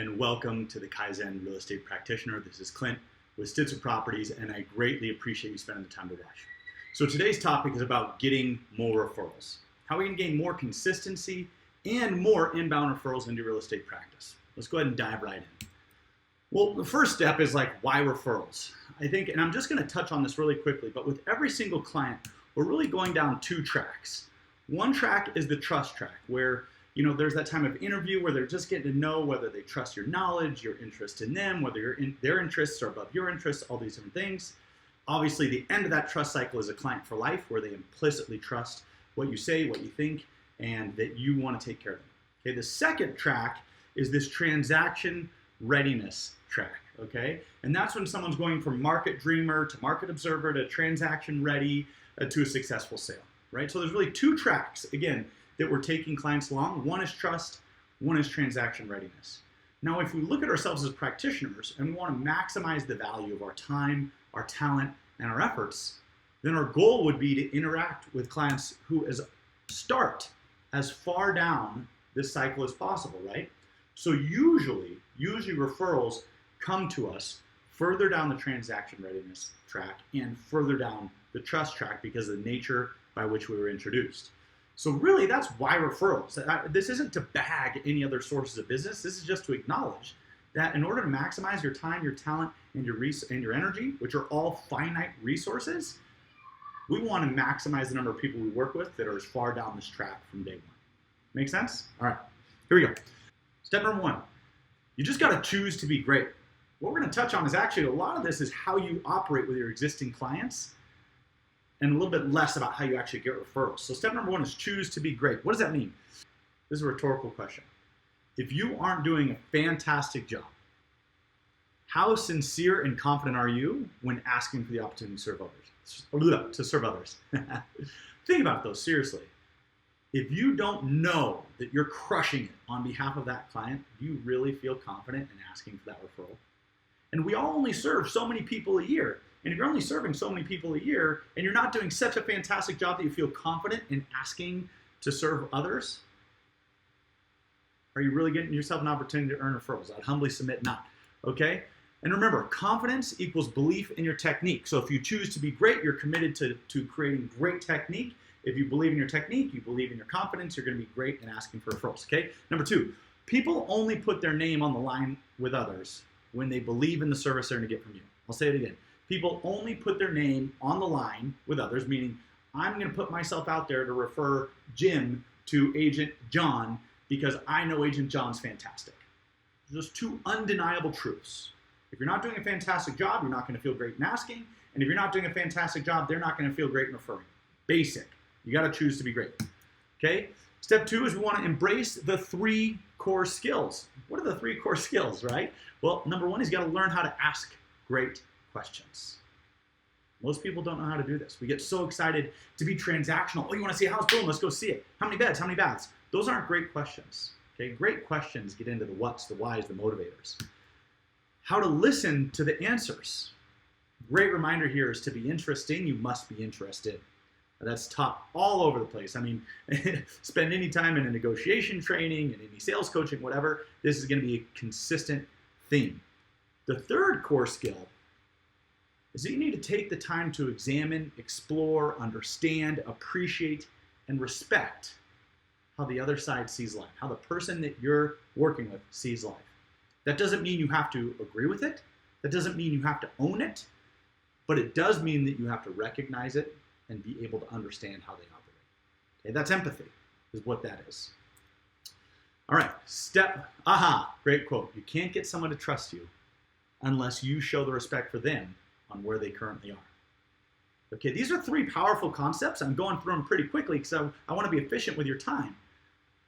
and welcome to the Kaizen Real Estate Practitioner. This is Clint with Stitzer Properties, and I greatly appreciate you spending the time to watch. So today's topic is about getting more referrals. How we can gain more consistency and more inbound referrals into real estate practice. Let's go ahead and dive right in. Well, the first step is why referrals? I think, and I'm just going to touch on this really quickly, but with every single client, we're really going down two tracks. One track is the trust track, where there's that time of interview where they're just getting to know whether they trust your knowledge, your interest in them, whether their interests are above your interests, all these different things. Obviously, the end of that trust cycle is a client for life, where they implicitly trust what you say, what you think, and that you want to take care of them. Okay, the second track is this transaction readiness track, okay? And that's when someone's going from market dreamer to market observer to transaction ready to a successful sale, right? So there's really two tracks, again, that we're taking clients along. One is trust, one is transaction readiness. Now, if we look at ourselves as practitioners and we want to maximize the value of our time, our talent, and our efforts, then our goal would be to interact with clients who start as far down this cycle as possible, right? So usually referrals come to us further down the transaction readiness track and further down the trust track because of the nature by which we were introduced. So really, that's why referrals. This isn't to bag any other sources of business. This is just to acknowledge that in order to maximize your time, your talent, and your energy, which are all finite resources, we want to maximize the number of people we work with that are as far down this track from day one. Make sense? All right, here we go. Step number one, you just got to choose to be great. What we're going to touch on is actually a lot of this is how you operate with your existing clients, and a little bit less about how you actually get referrals. So step number one is choose to be great. What does that mean? This is a rhetorical question. If you aren't doing a fantastic job, how sincere and confident are you when asking for the opportunity to serve others? Think about it though, seriously. If you don't know that you're crushing it on behalf of that client, do you really feel confident in asking for that referral? And we all only serve so many people a year. And if you're only serving so many people a year and you're not doing such a fantastic job that you feel confident in asking to serve others, are you really getting yourself an opportunity to earn referrals? I'd humbly submit not, okay? And remember, confidence equals belief in your technique. So if you choose to be great, you're committed to creating great technique. If you believe in your technique, you believe in your confidence, you're gonna be great in asking for referrals, okay? Number two, people only put their name on the line with others when they believe in the service they're gonna get from you. I'll say it again. People only put their name on the line with others, meaning I'm going to put myself out there to refer Jim to Agent John because I know Agent John's fantastic. There's just two undeniable truths. If you're not doing a fantastic job, you're not going to feel great in asking. And if you're not doing a fantastic job, they're not going to feel great in referring. Basic. You got to choose to be great. Okay? Step two is we want to embrace the three core skills. What are the three core skills, right? Well, number one is you got to learn how to ask great questions. Most people don't know how to do this. We get so excited to be transactional. Oh, you want to see a house? Boom, let's go see it. How many beds? How many baths? Those aren't great questions. Okay, great questions get into the what's, the whys, the motivators. How to listen to the answers. Great reminder here is to be interesting, you must be interested. That's taught all over the place. I mean, spend any time in a negotiation training, in any sales coaching, whatever. This is going to be a consistent theme. The third core skill is that you need to take the time to examine, explore, understand, appreciate, and respect how the other side sees life, how the person that you're working with sees life. That doesn't mean you have to agree with it. That doesn't mean you have to own it, but it does mean that you have to recognize it and be able to understand how they operate. Okay, that's empathy, is what that is. All right, great quote. You can't get someone to trust you unless you show the respect for them on where they currently are. Okay, these are three powerful concepts. I'm going through them pretty quickly because I want to be efficient with your time.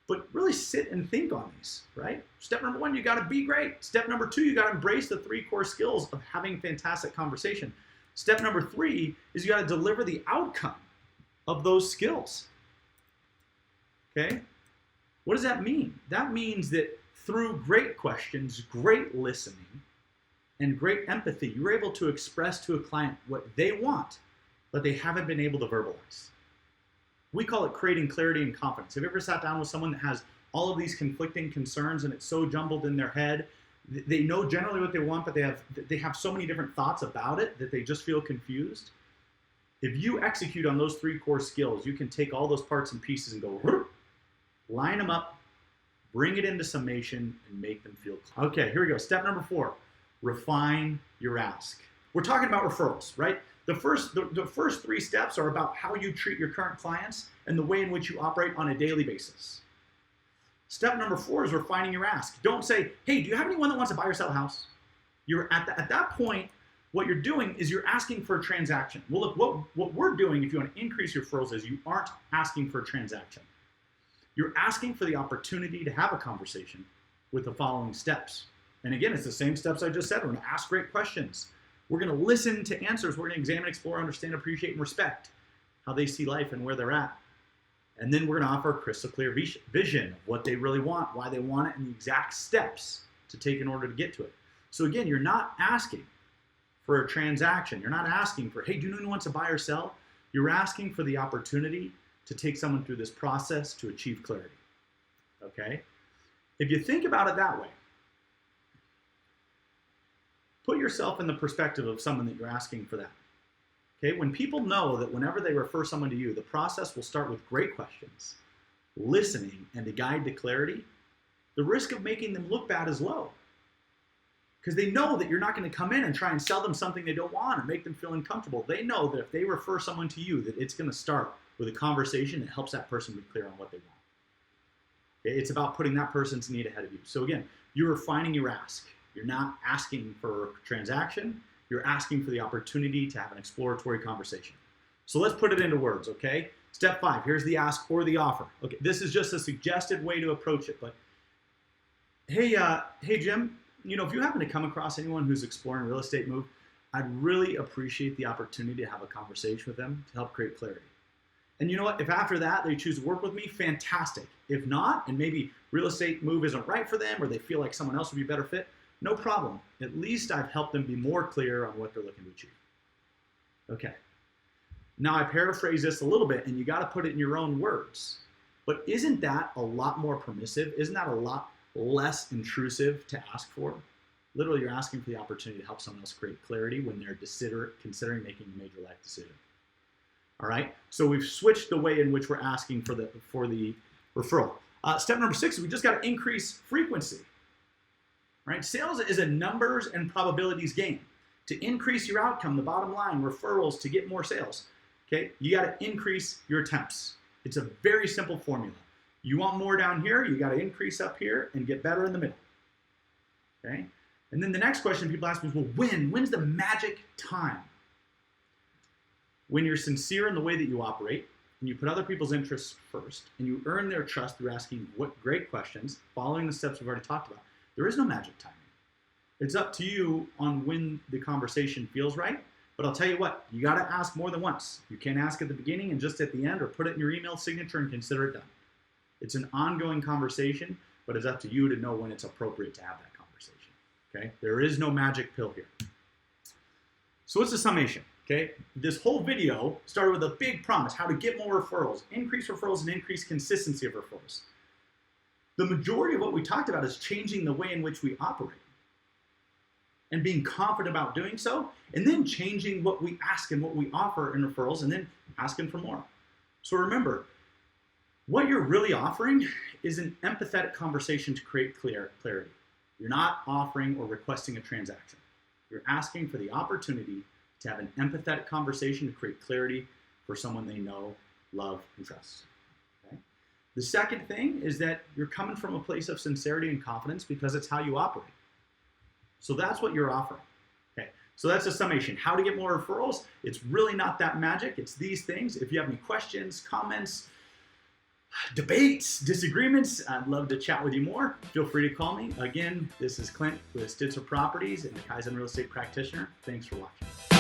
But really sit and think on these, right? Step number one, you got to be great. Step number two, you got to embrace the three core skills of having fantastic conversation. Step number three is you got to deliver the outcome of those skills. Okay? What does that mean? That means that through great questions, great listening, and great empathy, you're able to express to a client what they want, but they haven't been able to verbalize. We call it creating clarity and confidence. Have you ever sat down with someone that has all of these conflicting concerns and it's so jumbled in their head They know generally what they want, but they have so many different thoughts about it that they just feel confused. If you execute on those 3 core skills, you can take all those parts and pieces and go, line them up, bring it into summation, and make them feel clear. Okay, here we go. Step number 4, refine your ask. We're talking about referrals, right? The first 3 steps are about how you treat your current clients and the way in which you operate on a daily basis. Step number 4 is refining your ask. Don't say, hey, do you have anyone that wants to buy or sell a house? You're at that point, what you're doing is you're asking for a transaction. Well, look, what we're doing if you want to increase your referrals is you aren't asking for a transaction. You're asking for the opportunity to have a conversation with the following steps. And again, it's the same steps I just said. We're going to ask great questions. We're going to listen to answers. We're going to examine, explore, understand, appreciate, and respect how they see life and where they're at. And then we're going to offer a crystal clear vision of what they really want, why they want it, and the exact steps to take in order to get to it. So again, you're not asking for a transaction. You're not asking for, hey, do you know who wants to buy or sell? You're asking for the opportunity to take someone through this process to achieve clarity. Okay? If you think about it that way, put yourself in the perspective of someone that you're asking for that. Okay? When people know that whenever they refer someone to you, the process will start with great questions, listening, and a guide to clarity, the risk of making them look bad is low. Because they know that you're not going to come in and try and sell them something they don't want or make them feel uncomfortable. They know that if they refer someone to you, that it's going to start with a conversation that helps that person be clear on what they want. Okay? It's about putting that person's need ahead of you. So again, you're refining your ask. You're not asking for a transaction. You're asking for the opportunity to have an exploratory conversation. So let's put it into words, okay? Step 5, here's the ask or the offer. Okay, this is just a suggested way to approach it, but hey Jim, if you happen to come across anyone who's exploring a real estate move, I'd really appreciate the opportunity to have a conversation with them to help create clarity. And you know what? If after that they choose to work with me, fantastic. If not, and maybe real estate move isn't right for them or they feel like someone else would be a better fit, no problem. At least I've helped them be more clear on what they're looking to achieve. Okay. Now I paraphrase this a little bit and you got to put it in your own words. But isn't that a lot more permissive? Isn't that a lot less intrusive to ask for? Literally, you're asking for the opportunity to help someone else create clarity when they're considering making a major life decision. All right, so we've switched the way in which we're asking for the referral. Step number 6 is we just got to increase frequency. Right? Sales is a numbers and probabilities game. To increase your outcome, the bottom line, referrals to get more sales, okay, you got to increase your attempts. It's a very simple formula. You want more down here, you got to increase up here and get better in the middle. Okay? And then the next question people ask me is, well, when's the magic time? When you're sincere in the way that you operate, and you put other people's interests first, and you earn their trust through asking great questions, following the steps we've already talked about, there is no magic timing. It's up to you on when the conversation feels right, but I'll tell you what, you got to ask more than once. You can't ask at the beginning and just at the end, or put it in your email signature and consider it done. It's an ongoing conversation, but it's up to you to know when it's appropriate to have that conversation. Okay? There is no magic pill here. So what's the summation? Okay? This whole video started with a big promise, how to get more referrals, increase referrals, and increase consistency of referrals. The majority of what we talked about is changing the way in which we operate and being confident about doing so, and then changing what we ask and what we offer in referrals, and then asking for more. So remember, what you're really offering is an empathetic conversation to create clarity. You're not offering or requesting a transaction. You're asking for the opportunity to have an empathetic conversation to create clarity for someone they know, love, and trust. Okay? The second thing is that you're coming from a place of sincerity and confidence because it's how you operate. So that's what you're offering. Okay, so that's a summation. How to get more referrals? It's really not that magic. It's these things. If you have any questions, comments, debates, disagreements, I'd love to chat with you more. Feel free to call me. Again, this is Clint with Stitzer Properties and the Kaizen Real Estate Practitioner. Thanks for watching.